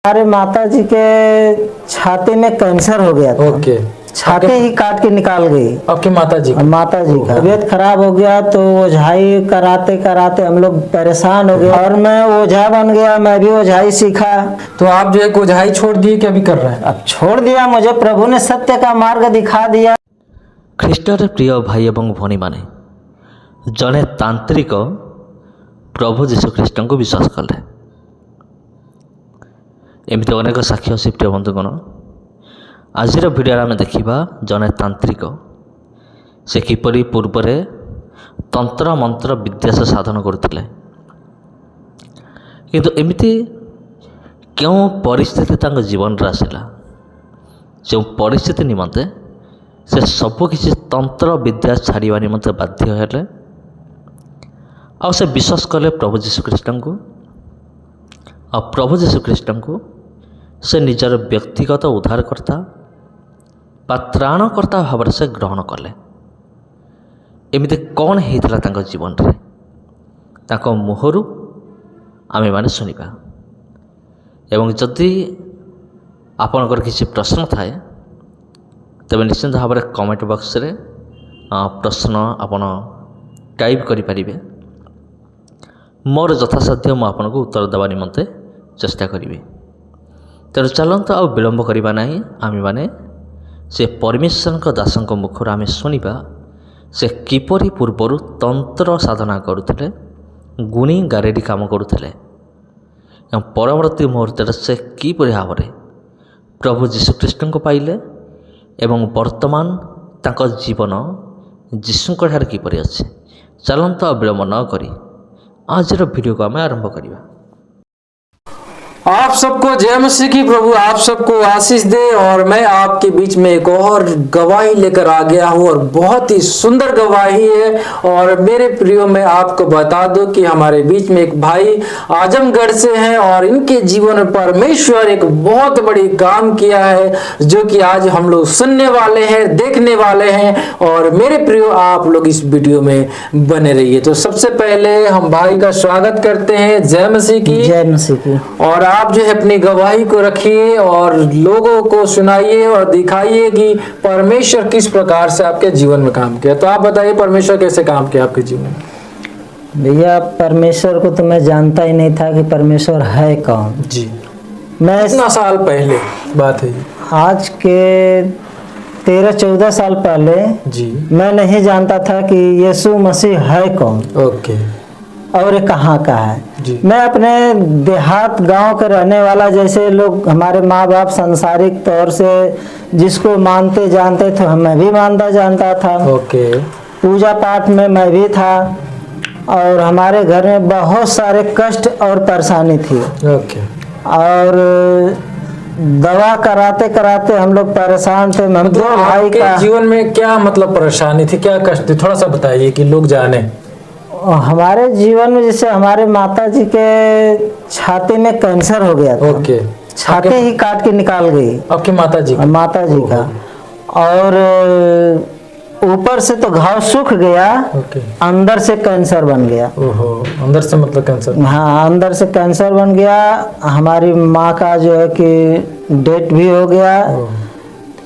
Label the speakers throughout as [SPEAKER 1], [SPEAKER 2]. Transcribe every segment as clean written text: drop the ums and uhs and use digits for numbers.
[SPEAKER 1] हमारे माता जी के छाती में कैंसर हो गया था।
[SPEAKER 2] ओके।
[SPEAKER 1] छाती ही काट के निकाल गई
[SPEAKER 2] आपकी माता जी का?
[SPEAKER 1] माता जी का तबीयत खराब हो गया तो ओझाई कराते कराते हम लोग परेशान हो गए और मैं ओझा बन गया। मैं भी ओझाई सीखा।
[SPEAKER 2] तो आप जो है ओझाई छोड़ दिए कि अभी कर रहे हैं?
[SPEAKER 1] अब छोड़ दिया, मुझे प्रभु ने सत्य का मार्ग दिखा दिया।
[SPEAKER 3] ଖ୍ରୀଷ୍ଟରେ ପ୍ରିୟ ଭାଇ ଏବଂ ଭଉଣୀମାନେ, ଜଣେ ତାନ୍ତ୍ରିକ ପ୍ରଭୁ ଯୀଶୁଖ୍ରୀଷ୍ଟଙ୍କୁ ବିଶ୍ୱାସ କଲେ। ଏମିତି ଅନେକ ସାକ୍ଷୀ ଅଛି ପ୍ରିୟ ବନ୍ଧୁଗଣ। ଆଜିର ଭିଡ଼ିଓରେ ଆମେ ଦେଖିବା ଜଣେ ତାନ୍ତ୍ରିକ ସେ କିପରି ପୂର୍ବରେ ତନ୍ତ୍ର ମନ୍ତ୍ର ବିଦ୍ୟାସ ସାଧନ କରୁଥିଲେ, କିନ୍ତୁ ଏମିତି କେଉଁ ପରିସ୍ଥିତି ତାଙ୍କ ଜୀବନରେ ଆସିଲା, ଯେଉଁ ପରିସ୍ଥିତି ନିମନ୍ତେ ସେ ସବୁକିଛି ତନ୍ତ୍ର ବିଦ୍ୟା ଛାଡ଼ିବା ନିମନ୍ତେ ବାଧ୍ୟ ହେଲେ ଆଉ ସେ ବିଶ୍ୱାସ କଲେ ପ୍ରଭୁ ଯୀଶୁଖ୍ରୀଷ୍ଟଙ୍କୁ। ଆଉ ପ୍ରଭୁ ଯୀଶୁଖ୍ରୀଷ୍ଟଙ୍କୁ ସେ ନିଜର ବ୍ୟକ୍ତିଗତ ଉଦ୍ଧାରକର୍ତ୍ତା ବା ତ୍ରାଣକର୍ତ୍ତା ଭାବରେ ସେ ଗ୍ରହଣ କଲେ। ଏମିତି କ'ଣ ହେଇଥିଲା ତାଙ୍କ ଜୀବନରେ, ତାଙ୍କ ମୁହଁରୁ ଆମେମାନେ ଶୁଣିବା। ଏବଂ ଯଦି ଆପଣଙ୍କର କିଛି ପ୍ରଶ୍ନ ଥାଏ ତେବେ ନିଶ୍ଚିନ୍ତ ଭାବରେ କମେଣ୍ଟ ବକ୍ସରେ ପ୍ରଶ୍ନ ଆପଣ ଟାଇପ୍ କରିପାରିବେ। ମୋର ଯଥାସାଧ୍ୟ ମୁଁ ଆପଣଙ୍କୁ ଉତ୍ତର ଦେବା ନିମନ୍ତେ ଚେଷ୍ଟା କରିବି। ତେଣୁ ଚାଲନ୍ତୁ ଆଉ ବିଳମ୍ବ କରିବା ନାହିଁ, ଆମେମାନେ ସେ ପରମେଶ୍ୱରଙ୍କ ଦାସଙ୍କ ମୁଖରୁ ଆମେ ଶୁଣିବା ସେ କିପରି ପୂର୍ବରୁ ତନ୍ତ୍ର ସାଧନା କରୁଥିଲେ, ଗୁଣି ଗାରେଡ଼ି କାମ କରୁଥିଲେ ଏବଂ ପରବର୍ତ୍ତୀ ମୁହୂର୍ତ୍ତରେ ସେ କିପରି ଭାବରେ ପ୍ରଭୁ ଯୀଶୁଖ୍ରୀଷ୍ଟଙ୍କୁ ପାଇଲେ ଏବଂ ବର୍ତ୍ତମାନ ତାଙ୍କ ଜୀବନ ଯୀଶୁଙ୍କ ଠାରେ କିପରି ଅଛି। ଚାଲନ୍ତୁ ଆଉ ବିଳମ୍ବ ନ କରି ଆଜିର ଭିଡ଼ିଓକୁ ଆମେ ଆରମ୍ଭ କରିବା।
[SPEAKER 2] आप सबको जय मसीह की। प्रभु आप सबको आशीष दे। और मैं आपके बीच में एक और गवाही लेकर आ गया हूँ और बहुत ही सुंदर गवाही है। और मेरे प्रियो मैं आपको बता दूं कि हमारे बीच में एक भाई आजमगढ़ से हैं और इनके जीवन में परमेश्वर एक बहुत बड़ी काम किया है जो कि आज हम लोग सुनने वाले हैं, देखने वाले हैं। और मेरे प्रियो आप लोग इस वीडियो में बने रहिए। तो सबसे पहले हम भाई का स्वागत करते हैं। जय मसीह की।
[SPEAKER 1] जय मसीह की।
[SPEAKER 2] और आप जो है अपनी गवाही को रखिए और लोगों को सुनाइए और दिखाइए कि परमेश्वर किस प्रकार से आपके जीवन में काम किया। तो आप बताइए परमेश्वर कैसे काम किया आपके जीवन में?
[SPEAKER 1] भैया परमेश्वर को तो मैं जानता ही नहीं था कि परमेश्वर है कौन।
[SPEAKER 2] जी।
[SPEAKER 1] मैं
[SPEAKER 2] कितना साल पहले बात है?
[SPEAKER 1] आज के 13-14 साल पहले
[SPEAKER 2] जी।
[SPEAKER 1] मैं नहीं जानता था कि यीशु मसीह है कौन
[SPEAKER 2] ओके।
[SPEAKER 1] और ये कहाँ का है।
[SPEAKER 2] जी।
[SPEAKER 1] मैं अपने देहात गांव के रहने वाला, जैसे लोग हमारे माँ बाप सांसारिक तौर से जिसको मानते जानते थे मैं भी मानता जानता था।
[SPEAKER 2] ओके।
[SPEAKER 1] पूजा पाठ में मैं भी था और हमारे घर में बहुत सारे कष्ट और परेशानी थी।
[SPEAKER 2] ओके।
[SPEAKER 1] और दवा कराते कराते हम लोग परेशान थे। हम दो भाई
[SPEAKER 2] आपके
[SPEAKER 1] का
[SPEAKER 2] जीवन में क्या मतलब परेशानी थी, क्या कष्ट थी, थोड़ा सा बताइए कि लोग जाने।
[SPEAKER 1] हमारे जीवन में जैसे हमारे माता जी के छाती में कैंसर हो गया था।
[SPEAKER 2] ओके।
[SPEAKER 1] छाती ही काट के निकाल गई
[SPEAKER 2] आपकी माता जी?
[SPEAKER 1] माता जी का। और ऊपर से तो घाव सूख गया,
[SPEAKER 2] ओके।
[SPEAKER 1] अंदर से कैंसर बन गया।
[SPEAKER 2] ओहो, अंदर से मतलब कैंसर?
[SPEAKER 1] हाँ, अंदर से कैंसर बन गया। हमारी माँ का जो है कि डेथ भी हो गया।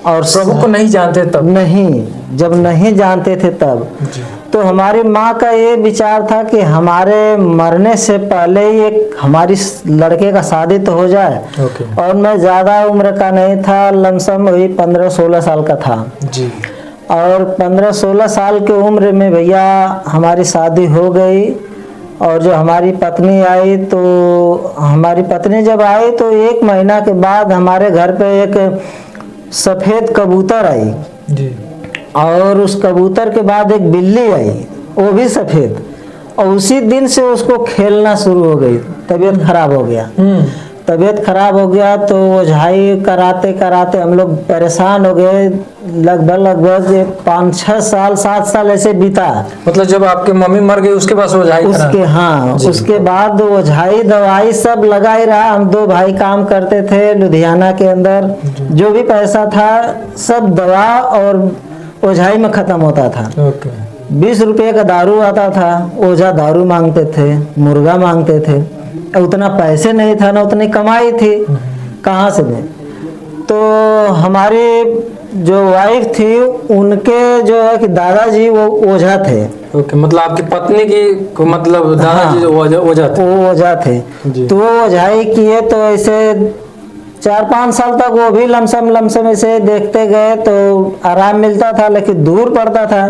[SPEAKER 1] और
[SPEAKER 2] प्रभु को नहीं जानते तब?
[SPEAKER 1] नहीं, जब नहीं जानते थे तब
[SPEAKER 2] जी।
[SPEAKER 1] तो हमारी माँ का ये विचार था कि हमारे मरने से पहले ही एक हमारी लड़के का शादी तो हो जाए।
[SPEAKER 2] ओके।
[SPEAKER 1] और मैं ज़्यादा उम्र का नहीं था, लमसम वही 15-16 साल का था।
[SPEAKER 2] जी।
[SPEAKER 1] और 15-16 साल की उम्र में भैया हमारी शादी हो गई। और जो हमारी पत्नी आई तो हमारी पत्नी जब आई तो 1 महीना के बाद हमारे घर पे एक सफ़ेद कबूतर आई।
[SPEAKER 2] जी।
[SPEAKER 1] और उस कबूतर के बाद एक बिल्ली आई, वो भी सफ़ेद। और उसी दिन से उसको खेलना शुरू हो गई। तबीयत खराब हो गया। तबीयत खराब हो गया तो ओझाई कराते कराते हम लोग परेशान हो गए। लगभग 5-6 साल 7 साल ऐसे बीता।
[SPEAKER 2] मतलब जब आपकी मम्मी मर गई उसके बाद ओझाई करा?
[SPEAKER 1] उसके हाँ, उसके बाद ओझाई दवाई सब लगा ही रहा। हम 2 भाई काम करते थे लुधियाना के अंदर। जो भी पैसा था सब दवा और ओझाई में खत्म होता था।
[SPEAKER 2] ओके।
[SPEAKER 1] 20 रुपये का दारू आता था, ओझा दारू मांगते थे, मुर्गा मांगते थे। उतना पैसे नहीं था ना उतनी कमाई थी। कहाँ से दें। तो हमारी जो वाइफ थी उनके जो है कि दादाजी वो ओझा थे।
[SPEAKER 2] ओके, मतलब आपकी पत्नी की मतलब दादाजी जो ओझा थे।
[SPEAKER 1] वो ओझा थे।
[SPEAKER 2] जी।
[SPEAKER 1] तो वो ओझाई किए, तो ऐसे 4-5 साल तक वो भी लमसम ऐसे देखते गए, तो आराम मिलता था लेकिन दूर पड़ता था।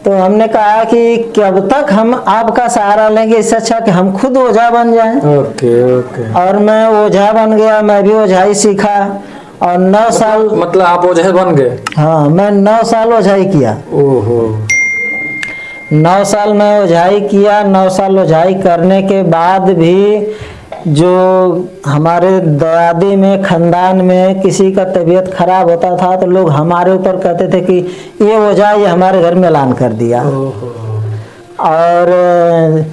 [SPEAKER 1] तो हमने कहा कि कब तक हम आपका सहारा लेंगे, इससे अच्छा कि हम खुद ओझा बन जाएं।
[SPEAKER 2] Okay okay.
[SPEAKER 1] और मैं ओझा बन गया, मैं भी ओझाई सीखा और 9 साल,
[SPEAKER 2] मतलब आप ओझा बन गए?
[SPEAKER 1] हाँ मैं 9 साल ओझाई किया।
[SPEAKER 2] ओहो।
[SPEAKER 1] 9 साल में ओझाई किया। 9 साल ओझाई करने के बाद भी जो हमारे दादी में खानदान में किसी का तबीयत खराब होता था तो लोग हमारे ऊपर कहते थे कि ये ओझा, ये हमारे घर में ऐलान कर दिया।
[SPEAKER 2] ओहो।
[SPEAKER 1] और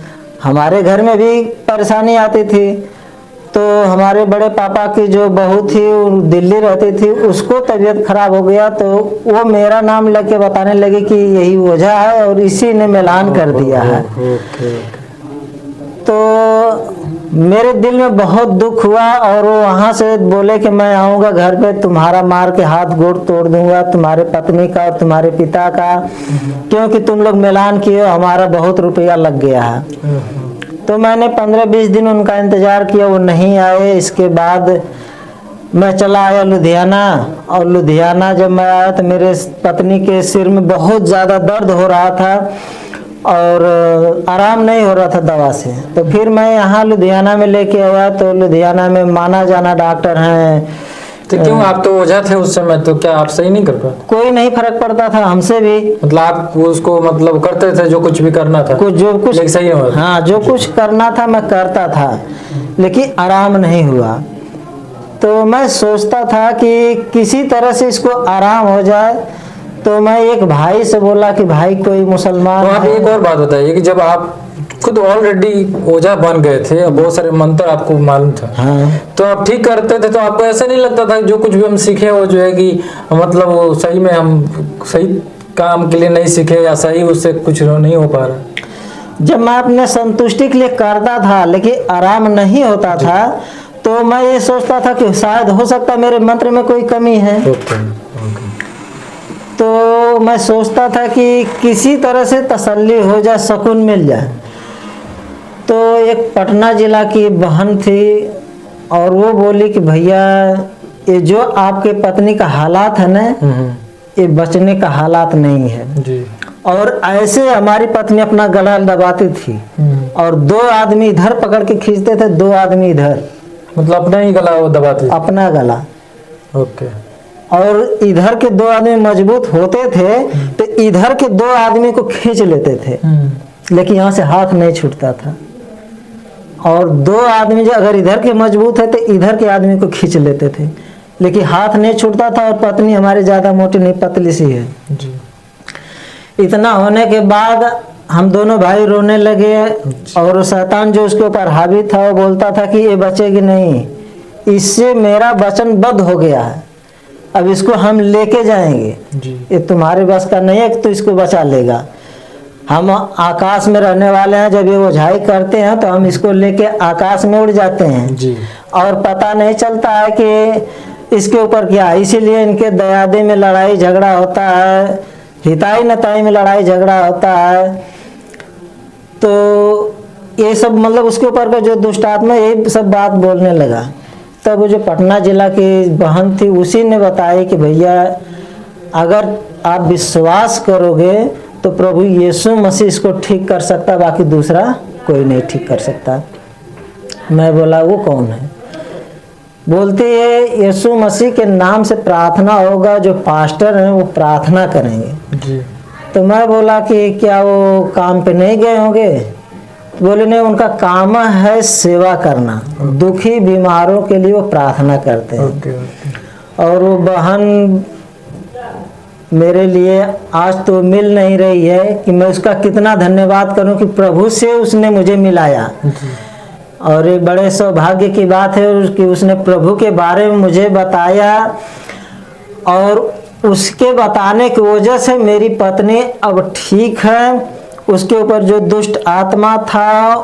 [SPEAKER 1] हमारे घर में भी परेशानी आती थी। तो हमारे बड़े पापा की जो बहू थी वो दिल्ली रहती थी, उसको तबीयत खराब हो गया, तो वो मेरा नाम लेके बताने लगी कि यही ओझा है और इसी ने ऐलान कर दिया है।
[SPEAKER 2] ओके।
[SPEAKER 1] तो मेरे दिल में बहुत दुख हुआ और वो वहाँ से बोले कि मैं आऊँगा घर पे, तुम्हारा मार के हाथ गोड़ तोड़ दूंगा, तुम्हारे पत्नी का और तुम्हारे पिता का, क्योंकि तुम लोग ऐलान किए, हमारा बहुत रुपया लग गया है। तो मैंने 15-20 दिन उनका इंतज़ार किया, वो नहीं आए। इसके बाद मैं चला आया लुधियाना, और लुधियाना जब मैं आया तो मेरे पत्नी के सिर में बहुत ज़्यादा दर्द हो रहा था और आराम नहीं हो रहा था दवा से। तो फिर मैं यहाँ लुधियाना में लेके आया, तो लुधियाना में माना जाना डॉक्टर हैं।
[SPEAKER 2] तो क्यों, आप तो ओझा थे उस समय, तो क्या आप सही नहीं कर पाए?
[SPEAKER 1] कोई नहीं फर्क पड़ता था हमसे भी।
[SPEAKER 2] मतलब आप उसको मतलब करते थे जो कुछ भी करना था,
[SPEAKER 1] जो कुछ
[SPEAKER 2] लेकिन सही हो?
[SPEAKER 1] हाँ, जो कुछ करना था मैं करता था, लेकिन आराम नहीं हुआ। तो मैं सोचता था कि किसी तरह से इसको आराम हो जाए। तो मैं एक भाई से बोला कि भाई कोई मुसलमान
[SPEAKER 2] तो आप
[SPEAKER 1] है।
[SPEAKER 2] एक और बात बताइए कि जब आप खुद ऑलरेडी ओझा बन गए थे और बहुत सारे मंत्र आपको मालूम था,
[SPEAKER 1] हाँ,
[SPEAKER 2] तो आप ठीक करते थे, तो आपको ऐसा नहीं लगता था कि जो कुछ भी हम सीखे वो जो है कि मतलब वो सही में हम सही काम के लिए नहीं सीखे या सही उससे कुछ नहीं हो पा रहा?
[SPEAKER 1] जब मैं अपने संतुष्टि के लिए करता था लेकिन आराम नहीं होता था, तो मैं ये सोचता था कि शायद हो सकता मेरे मंत्र में कोई कमी है। तो मैं सोचता था कि किसी तरह से तसल्ली हो जाए, सुकून मिल जाए। तो एक पटना जिला की बहन थी और वो बोली कि भैया ये जो आपके पत्नी का हालात है ना, ये बचने का हालात नहीं है
[SPEAKER 2] जी।
[SPEAKER 1] और ऐसे हमारी पत्नी अपना गला दबाती थी और 2 आदमी इधर पकड़ के खींचते थे, 2 आदमी इधर,
[SPEAKER 2] मतलब अपना ही गला वो दबाते?
[SPEAKER 1] अपना गला।
[SPEAKER 2] ओके।
[SPEAKER 1] और इधर के 2 आदमी मजबूत होते थे तो इधर के 2 आदमी को खींच लेते थे, लेकिन यहाँ से हाथ नहीं छूटता था। और 2 आदमी जो अगर इधर के मजबूत है तो इधर के आदमी को खींच लेते थे, लेकिन हाथ नहीं छूटता था। और पत्नी हमारी ज़्यादा मोटी नहीं, पतली सी है
[SPEAKER 2] जी।
[SPEAKER 1] इतना होने के बाद हम दोनों भाई रोने लगे और शैतान जो उसके ऊपर हावी था वो बोलता था कि ये बचेगी नहीं, इससे मेरा वचन बद्ध हो गया है, अब इसको हम लेके जाएंगे
[SPEAKER 2] जी।
[SPEAKER 1] ये तुम्हारे बस का नहीं है कि तू इसको बचा लेगा। हम आकाश में रहने वाले हैं, जब ये ओझाई करते हैं तो हम इसको लेके आकाश में उड़ जाते हैं
[SPEAKER 2] जी।
[SPEAKER 1] और पता नहीं चलता है कि इसके ऊपर क्या है। इसीलिए इनके दयादे में लड़ाई झगड़ा होता है, हिताई नताई में लड़ाई झगड़ा होता है। तो ये सब मतलब उसके ऊपर का जो दुष्ट आत्मा ये सब बात बोलने लगा। तब वो जो पटना जिला की बहन थी उसी ने बताया कि भैया अगर आप विश्वास करोगे तो प्रभु यीशु मसीह इसको ठीक कर सकता, बाकी दूसरा कोई नहीं ठीक कर सकता। मैं बोला वो कौन है? बोलती है यीशु मसीह के नाम से प्रार्थना होगा, जो पास्टर हैं वो प्रार्थना करेंगे
[SPEAKER 2] जी।
[SPEAKER 1] तो मैं बोला कि क्या वो काम पे नहीं गए होंगे? बोले नहीं, उनका काम है सेवा करना, दुखी बीमारों के लिए वो प्रार्थना करते हैं।
[SPEAKER 2] ओके।
[SPEAKER 1] और वो बहन मेरे लिए आज तो मिल नहीं रही है कि मैं उसका कितना धन्यवाद करूं कि प्रभु से उसने मुझे मिलाया। और ये बड़े सौभाग्य की बात है कि उसने प्रभु के बारे में मुझे बताया और उसके बताने की वजह से मेरी पत्नी अब ठीक है। उसके ऊपर जो दुष्ट आत्मा था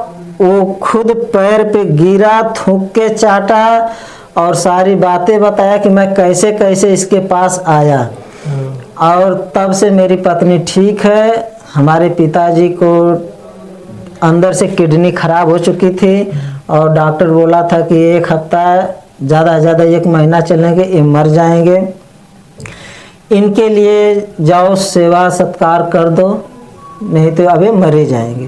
[SPEAKER 1] वो खुद पैर पे गिरा, थूक के चाटा और सारी बातें बताया कि मैं कैसे कैसे इसके पास आया। और तब से मेरी पत्नी ठीक है। हमारे पिताजी को अंदर से किडनी खराब हो चुकी थी और डॉक्टर बोला था कि 1 हफ्ता ज़्यादा से ज़्यादा 1 महीना चलेंगे, ये मर जाएंगे। इनके लिए जाओ सेवा सत्कार कर दो, नहीं तो अभी मरे जाएंगे।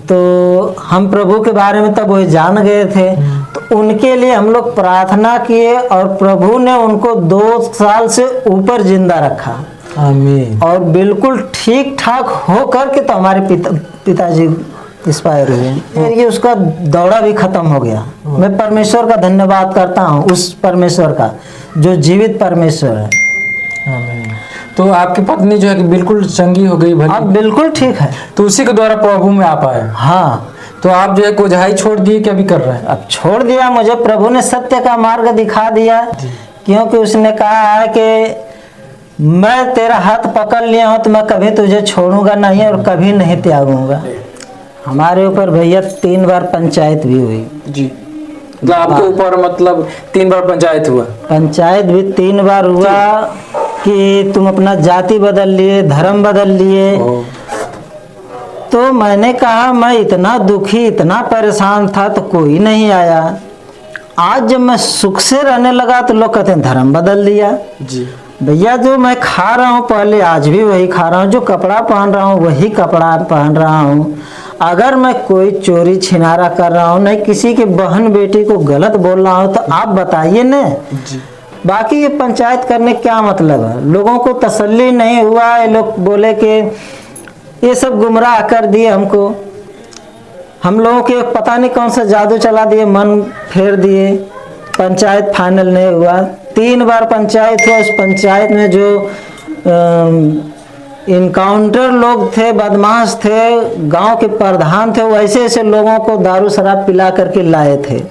[SPEAKER 1] तो हम प्रभु के बारे में तब वो जान गए थे, तो उनके लिए हम लोग प्रार्थना किए और प्रभु ने उनको 2 साल से ऊपर जिंदा रखा।
[SPEAKER 2] आमीन।
[SPEAKER 1] और बिल्कुल ठीक ठाक हो करके तो हमारे पिताजी एक्सपायर हुए। ये उसका दौरा भी खत्म हो गया। मैं परमेश्वर का धन्यवाद करता हूँ, उस परमेश्वर का जो जीवित परमेश्वर है।
[SPEAKER 2] आमीन। तो आपकी पत्नी जो है कि बिल्कुल चंगी हो गई, भली?
[SPEAKER 1] अब बिल्कुल ठीक है।
[SPEAKER 2] तो उसी के द्वारा प्रभु में आप आए।
[SPEAKER 1] हाँ।
[SPEAKER 2] तो आप जो है कोझाई छोड़ दिए, क्या भी कर रहे हैं?
[SPEAKER 1] अब छोड़ दिया, मुझे प्रभु ने सत्य का मार्ग दिखा दिया, क्योंकि उसने कहा है कि मैं तेरा हाथ पकड़ लिया हूँ तो मैं कभी तुझे छोड़ूंगा नहीं और कभी नहीं त्यागूंगा। हमारे ऊपर भैया 3 बार पंचायत भी हुई।
[SPEAKER 2] जी, मतलब आपके ऊपर मतलब 3 बार पंचायत हुआ?
[SPEAKER 1] पंचायत भी 3 बार हुआ कि तुम अपना जाति बदल लिए, धर्म बदल लिए। तो मैंने कहा मैं इतना दुखी, इतना परेशान था तो कोई नहीं आया। आज जब मैं सुख से रहने लगा तो लोग कहते हैं धर्म बदल दिया।
[SPEAKER 2] जी
[SPEAKER 1] भैया, जो मैं खा रहा हूँ पहले आज भी वही खा रहा हूँ, जो कपड़ा पहन रहा हूँ वही कपड़ा पहन रहा हूँ। अगर मैं कोई चोरी छिनारा कर रहा हूँ, नहीं किसी के बहन बेटी को गलत बोल रहा हूँ, तो आप बताइए न। बाकी ये पंचायत करने क्या मतलब है? लोगों को तसल्ली नहीं हुआ, ये लोग बोले कि ये सब गुमराह कर दिए हमको, हम लोगों के पता नहीं कौन सा जादू चला दिए, मन फेर दिए। पंचायत फाइनल नहीं हुआ। 3 बार पंचायत हुआ। उस पंचायत में जो इनकाउंटर लोग थे, बदमाश थे, गांव के प्रधान थे, वैसे ऐसे लोगों को दारू शराब पिला करके लाए थे।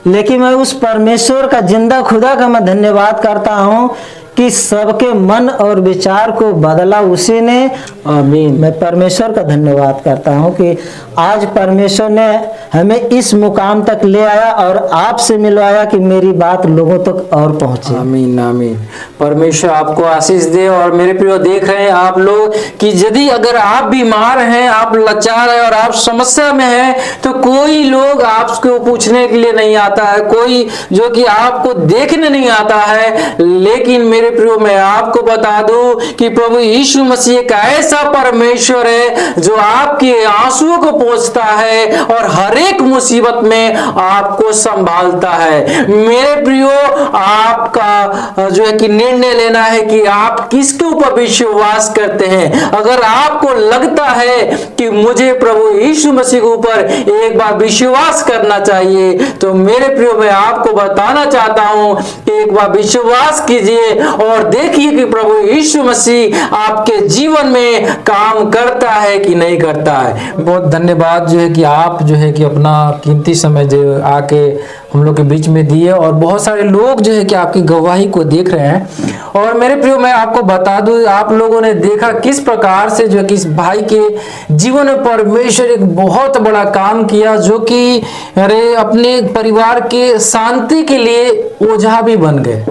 [SPEAKER 1] लेकिन मैं उस परमेश्वर का, जिंदा खुदा का मैं धन्यवाद करता हूँ कि सबके मन और विचार को बदला उसी ने। आमीन। मैं परमेश्वर का धन्यवाद करता हूँ कि आज परमेश्वर ने हमें इस मुकाम तक ले आया और आपसे मिलवाया कि मेरी बात लोगों तक और पहुँचे।
[SPEAKER 2] आमीन आमीन। परमेश्वर आपको आशीष दे। और मेरे प्रिय देख रहे हैं आप लोग कि यदि अगर आप बीमार हैं, आप लाचार हैं और आप समस्या में हैं, तो कोई लोग आपको पूछने के लिए नहीं आता है, कोई जो कि आपको देखने नहीं आता है। लेकिन मेरे प्रियो मैं आपको बता दूं कि प्रभु यीशु मसीह एक ऐसा परमेश्वर है जो आपके आंसुओं को पोंछता है और हर एक मुसीबत में आपको संभालता है। मेरे प्रियो, आपका जो है कि निर्णय लेना है कि आप किसके ऊपर विश्वास करते हैं। अगर आपको लगता है कि मुझे प्रभु यीशु मसीह के ऊपर एक बार विश्वास करना चाहिए, तो मेरे प्रियो मैं आपको बताना चाहता हूं कि एक बार विश्वास कीजिए और देखिए कि प्रभु यीशु मसीह आपके जीवन में काम करता है कि नहीं करता है। बहुत धन्यवाद जो है कि आप जो है कि अपना कीमती समय जो आके हम लोग के बीच में दिए, और बहुत सारे लोग जो है कि आपकी गवाही को देख रहे हैं। और मेरे प्रियो मैं आपको बता दूं, आप लोगों ने देखा किस प्रकार से जो है कि इस भाई के जीवन में परमेश्वर एक बहुत बड़ा काम किया, जो कि अरे अपने परिवार के शांति के लिए ओझा भी बन गए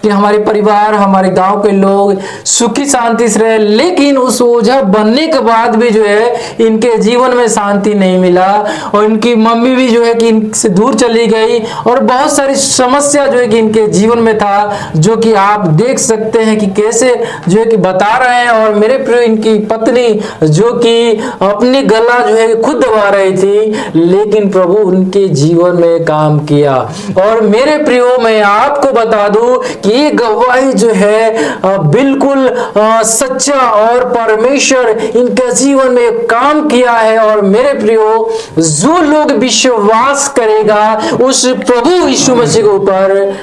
[SPEAKER 2] कि हमारे परिवार, हमारे गांव के लोग सुखी शांति से रहे। लेकिन उस ओझा बनने के बाद भी जो है इनके जीवन में शांति नहीं मिला, और इनकी मम्मी भी जो है कि इनसे दूर चली गई, और बहुत सारी समस्या जो है कि इनके जीवन में था, जो कि आप देख सकते हैं कि कैसे जो है कि बता रहे हैं। और मेरे प्रिय, इनकी पत्नी जो कि अपनी गला जो है खुद दबा रही थी, लेकिन प्रभु उनके जीवन में काम किया। और मेरे प्रियो मैं आपको बता दूं ये गवाही जो है बिल्कुल सच्चा, और परमेश्वर इनके जीवन में काम किया है। और मेरे प्रियो, जो लोग विश्वास करेगा उस प्रभु यीशु मसीह के ऊपर,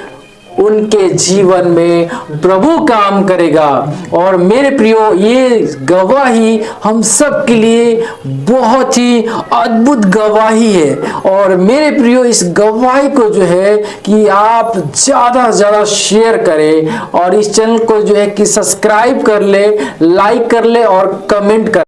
[SPEAKER 2] उनके जीवन में प्रभु काम करेगा। और मेरे प्रियो, ये गवाही हम सब के लिए बहुत ही अद्भुत गवाही है। और मेरे प्रियो, इस गवाही को जो है कि आप ज़्यादा से ज़्यादा शेयर करें, और इस चैनल को जो है कि सब्सक्राइब कर ले, लाइक कर ले और कमेंट कर